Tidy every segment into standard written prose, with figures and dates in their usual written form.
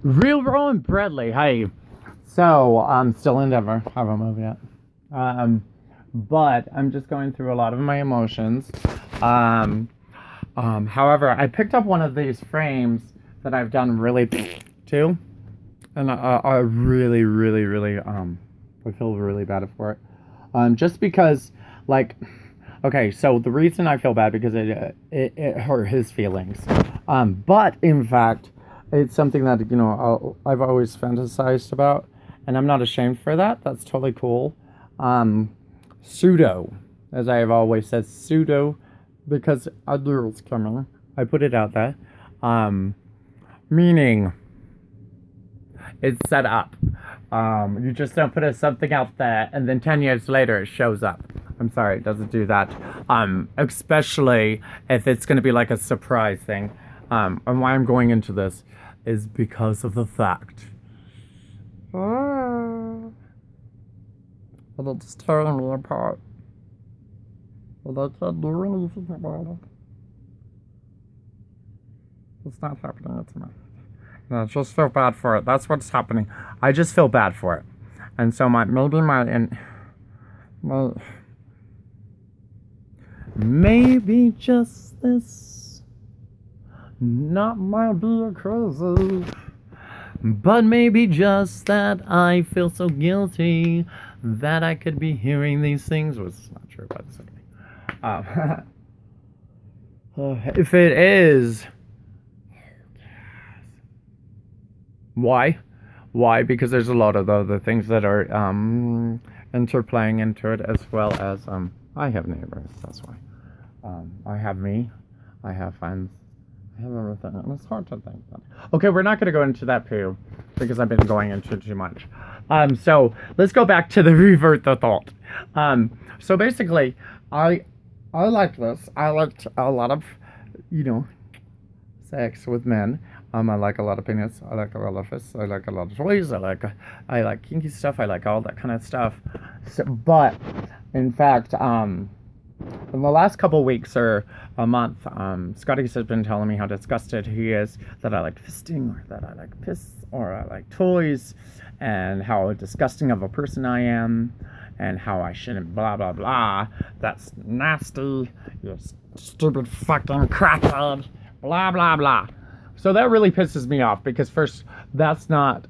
Real Raw and Bradley. Hey. So, I'm still in Denver. I haven't moved yet. But I'm just going through a lot of my emotions. However, I picked up one of these frames that I've done really to. And I really, really, really, I feel really bad for it. Just because, like, okay, so the reason I feel bad because it hurt his feelings. But in fact, it's something that, I've always fantasized about, and I'm not ashamed for that. That's totally cool. Pseudo, as I have always said, pseudo, because a girl's coming. I put it out there. Meaning, it's set up. You just don't put something out there, and then 10 years later, it shows up. I'm sorry, it doesn't do that. Especially if it's going to be like a surprise thing. And why I'm going into this is because of the fact that it's tearing me apart. And I can't do anything about it. It's not happening to me. And I just feel bad for it. That's what's happening. I just feel bad for it. And so maybe just this not might be a crazy, but maybe just that I feel so guilty that I could be hearing these things, which is not true, but it's okay. If it is, why? Because there's a lot of other things that are interplaying into it, as well as I have neighbors. That's why. I have me. I have friends. I have everything, and it's hard to think that. Okay, we're not going to go into that too, because I've been going into too much. So let's go back to the revert the thought. So basically, I like this. I liked a lot of, sex with men. I like a lot of penis. I like a lot of fists. I like a lot of toys. I like kinky stuff. I like all that kind of stuff. So, but in fact, in the last couple weeks or a month, Scotty has been telling me how disgusted he is that I like fisting, or that I like piss, or I like toys, and how disgusting of a person I am, and how I shouldn't blah blah blah. That's nasty. You stupid fucking crackhead. Blah blah blah. So that really pisses me off, because first, that's not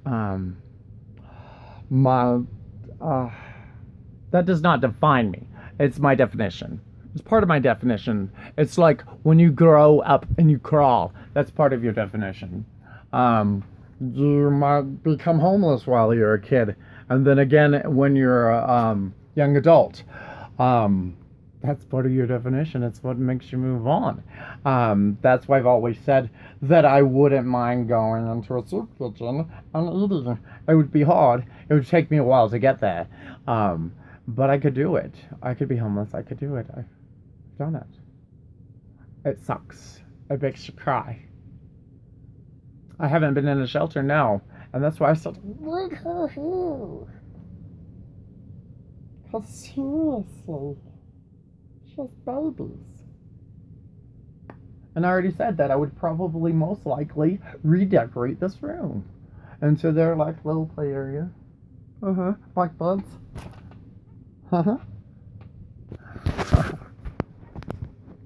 that does not define me. It's my definition. It's part of my definition. It's like when you grow up and you crawl. That's part of your definition. You might become homeless while you're a kid, and then again when you're a young adult. That's part of your definition. It's what makes you move on. That's why I've always said that I wouldn't mind going into a soup kitchen and eating. It would be hard. It would take me a while to get there. But I could do it. I could be homeless. I could do it. I've done it. It sucks. It makes you cry. I haven't been in a shelter now. And that's why I said, look her here. Because seriously, just babies. And I already said that I would probably most likely redecorate this room. And so they're like little play area. Like buds.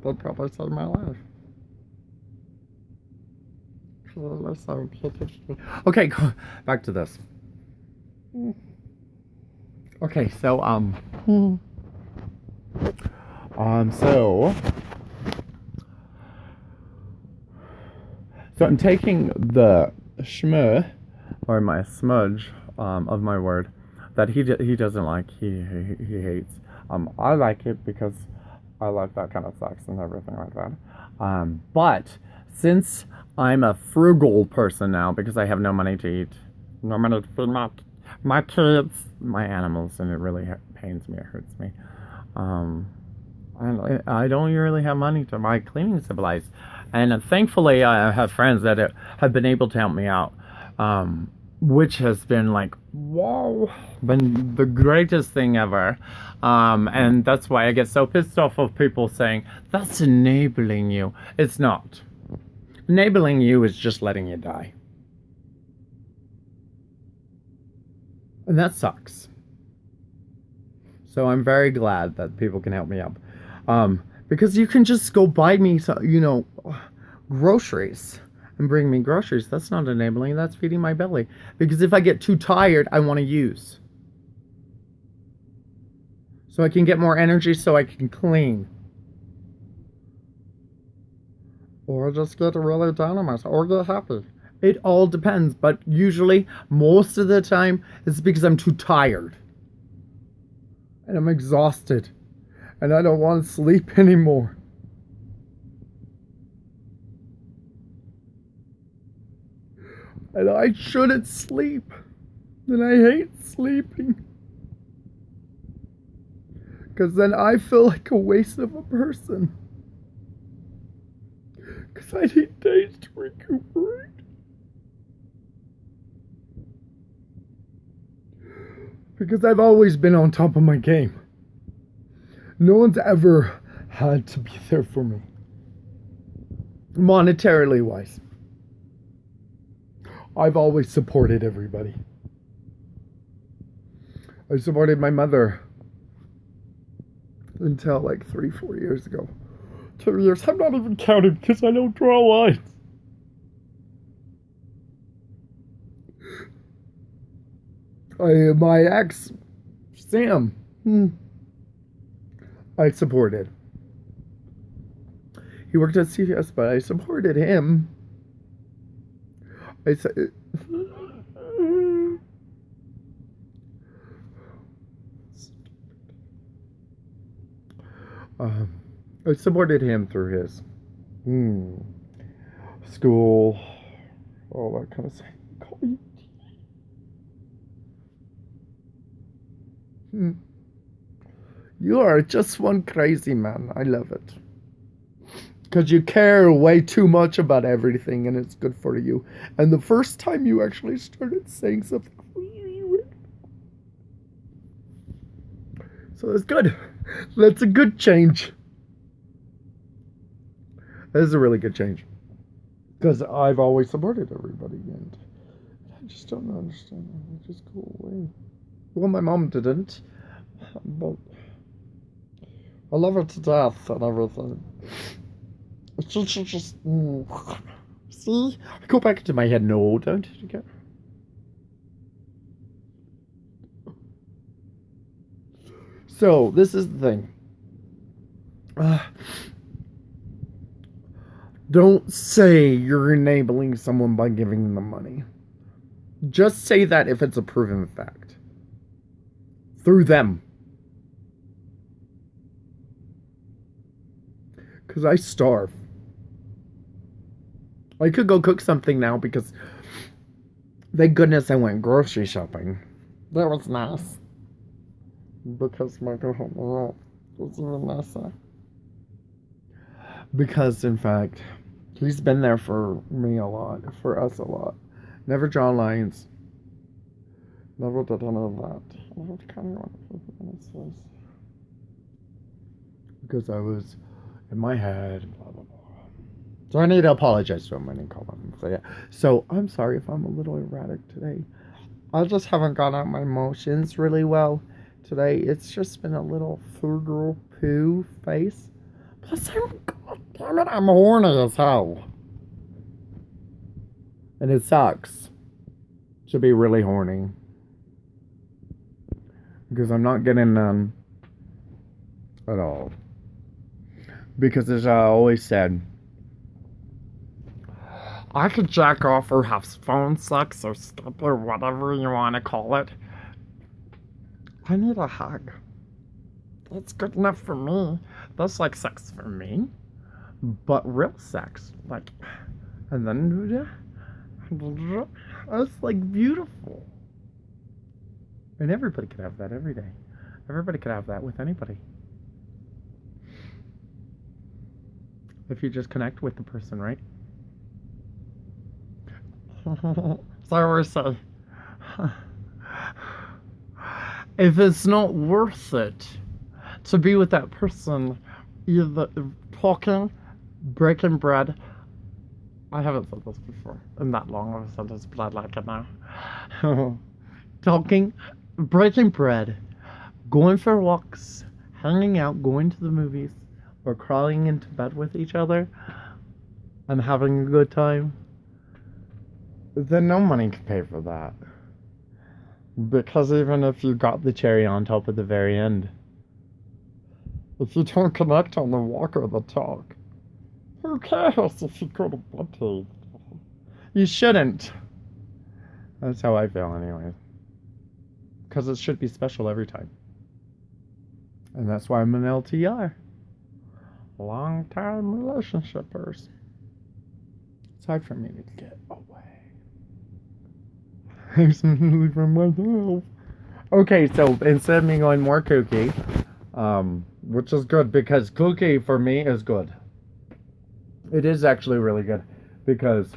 They'd probably save my life. Okay, back to this. Okay, so so I'm taking the schmur, or my smudge, of my word, that he doesn't like, he hates. I like it because I like that kind of sex and everything like that. But since I'm a frugal person now, because I have no money to eat, no money to feed my kids, my animals, and it really pains me, it hurts me. And I don't really have money to buy cleaning supplies. And thankfully, I have friends that have been able to help me out. Which has been like, wow, been the greatest thing ever. And that's why I get so pissed off of people saying, that's enabling you. It's not. Enabling you is just letting you die. And that sucks. So I'm very glad that people can help me up. Because you can just go buy me, groceries and bring me groceries. That's not enabling. That's feeding my belly. Because if I get too tired, I want to use. So I can get more energy so I can clean. Or just get really down on myself. Or get happy. It all depends. But usually, most of the time, it's because I'm too tired. And I'm exhausted. And I don't want to sleep anymore. And I shouldn't sleep. And I hate sleeping. Because then I feel like a waste of a person. Because I need days to recuperate. Because I've always been on top of my game. No one's ever had to be there for me. Monetarily wise. I've always supported everybody. I supported my mother until like 3-4 years ago. 2 years. I'm not even counting because I don't draw lines. My ex, Sam, I supported. He worked at CVS, but I supported him. I said, I supported him through his school, all that kind of stuff. You are just one crazy man. I love it. Because you care way too much about everything and it's good for you. And the first time you actually started saying something, so that's good. That's a good change. That is a really good change. Because I've always supported everybody and I just don't understand. I just go away. Well, my mom didn't. But I love her to death and everything. She just see, I go back into my head. No, don't you get? So this is the thing. Don't say you're enabling someone by giving them money. Just say that if it's a proven fact. Through them. Because I starve. I could go cook something now because thank goodness I went grocery shopping. That was nice. Because my girl was even nicer. Because in fact, he's been there for me a lot, for us a lot. Never draw lines. Never did any of that. I don't kind of want to put it in his face. Because I was in my head, blah, blah, blah. So I need to apologize to him and call him and say, yeah. So I'm sorry if I'm a little erratic today. I just haven't got out my emotions really well today. It's just been a little frugal poo face. Plus, I'm horny as hell. And it sucks to be really horny. Because I'm not getting none at all. Because as I always said, I could jack off or have phone sex or skip or whatever you want to call it. I need a hug. That's good enough for me. That's like sex for me. But real sex. Like, and then, it's like beautiful. And everybody could have that every day. Everybody could have that with anybody. If you just connect with the person, right? So I always say, if it's not worth it to be with that person, either talking, breaking bread. I haven't said this before in that long of a sentence, but I like it now. talking, breaking bread, going for walks, hanging out, going to the movies, or crawling into bed with each other and having a good time, then no money can pay for that. Because even if you got the cherry on top at the very end, if you don't connect on the walk or the talk, who cares if you go to Platte? You shouldn't. That's how I feel anyway. Because it should be special every time. And that's why I'm an LTR. Long time relationshipers. It's hard for me to get away. Especially from myself. Okay, so instead of me going more kooky, which is good because kooky for me is good. It is actually really good because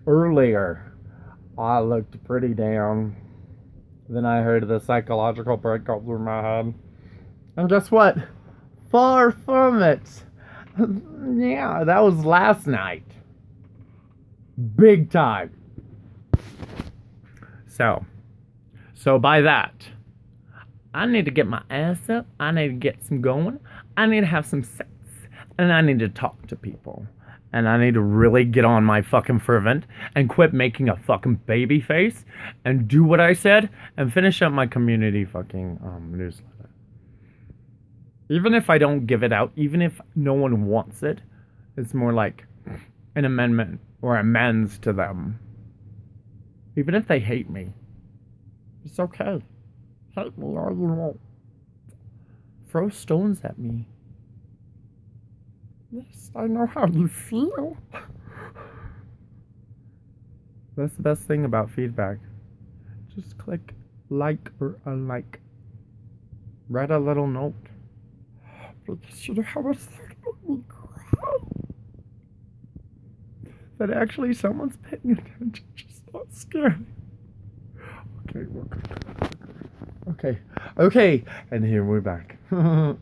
earlier I looked pretty down. Then I heard the psychological break go through my head. And guess what? Far from it. Yeah, that was last night. Big time. So by that, I need to get my ass up. I need to get some going. I need to have some sex. And I need to talk to people. And I need to really get on my fucking fervent and quit making a fucking baby face and do what I said and finish up my community fucking newsletter. Even if I don't give it out, even if no one wants it, it's more like an amendment or amends to them. Even if they hate me, it's okay. Hate me all you want. Throw stones at me. Yes, I know how you feel. That's the best thing about feedback. Just click like or unlike. Write a little note. Because you know how much that made me cry. That actually someone's paying attention, just not scary. Okay, we're good. Okay, and here we're back. I'm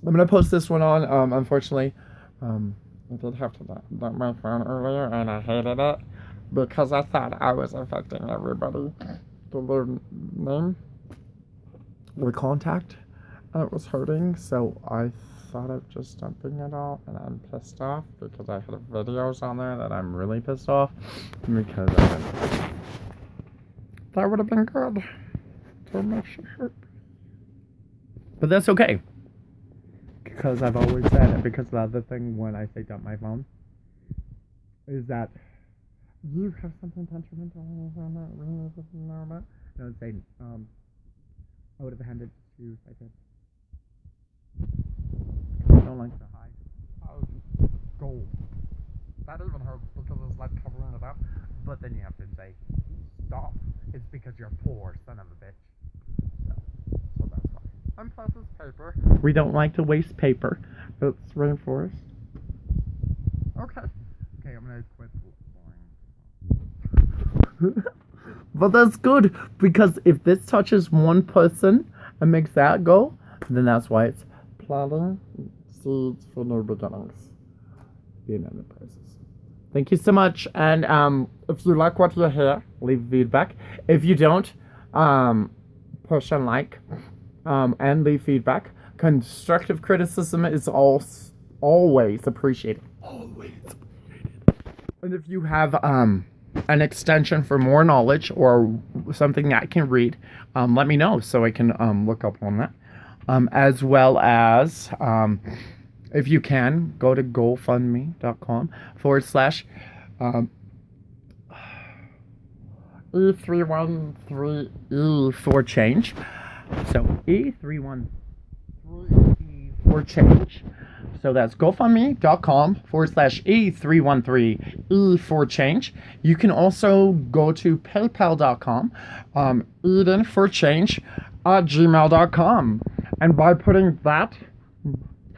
gonna post this one on. Unfortunately, I did have to let my phone earlier, and I hated it because I thought I was affecting everybody. The little name, the contact, and it was hurting. So I thought of just dumping it all, and I'm pissed off because I had videos on there that I'm really pissed off because that would have been good. Don't make shit hurt. But that's okay. Because I've always said, and because the other thing when I say dump my phone is that you have something sentimental on that ring or something like that. And I would say, I would have handed it to you if I did. I don't like the high. Oh, gold. That even hurts because it's like covering it up. But then you have to say, stop. It's because you're poor, son of a bitch. So that's why. And plus it's paper. We don't like to waste paper. It's rainforest. Okay, I'm gonna quit boring. But that's good, because if this touches one person and makes that go, then that's why it's planting seeds for new beginnings. Being enterprises. Thank you so much, and if you like what you hear, leave feedback. If you don't, push and like. And leave feedback. Constructive criticism is always appreciated. Always appreciated. And if you have an extension for more knowledge or something I can read, let me know so I can look up on that. As well as, if you can, go to gofundme.com /E313E for change. So E313E for change. So that's gofundme.com /E313E for change. You can also go to paypal.com, edenforchange@gmail.com. And by putting that,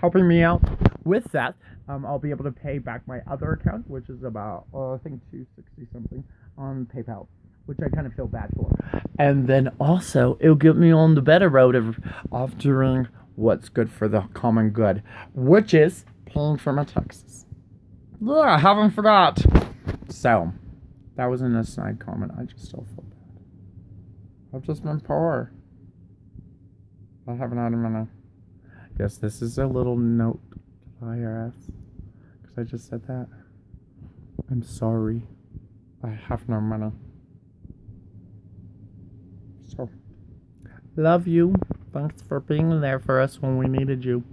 helping me out with that, I'll be able to pay back my other account, which is about, I think, $260 something on PayPal, which I kind of feel bad for. And then also, it'll get me on the better road of doing what's good for the common good, which is paying for my taxes. Yeah, I haven't forgot. So, that wasn't a snide comment. I just still feel bad. I've just been poor. I haven't had a minute. Yes, this is a little note to the IRS. Because I just said that. I'm sorry. I have no money. So, love you. Thanks for being there for us when we needed you.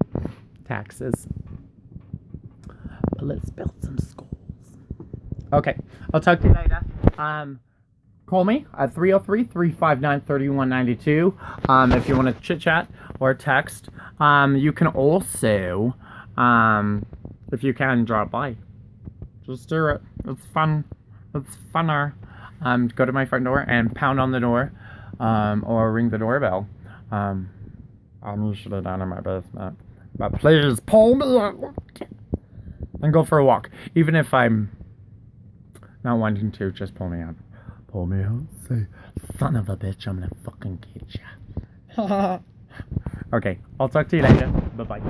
Taxes. But let's build some schools. Okay, I'll talk to you later. Call me at 303-359-3192 if you want to chit-chat or text. You can also, if you can, drop by. Just do it. It's fun. It's funner. Go to my front door and pound on the door or ring the doorbell. I'm usually down in my basement. But please pull me out and go for a walk. Even if I'm not wanting to, just pull me out. Pull me out. Say, son of a bitch, I'm gonna fucking get ya. Okay, I'll talk to you later. Bye-bye.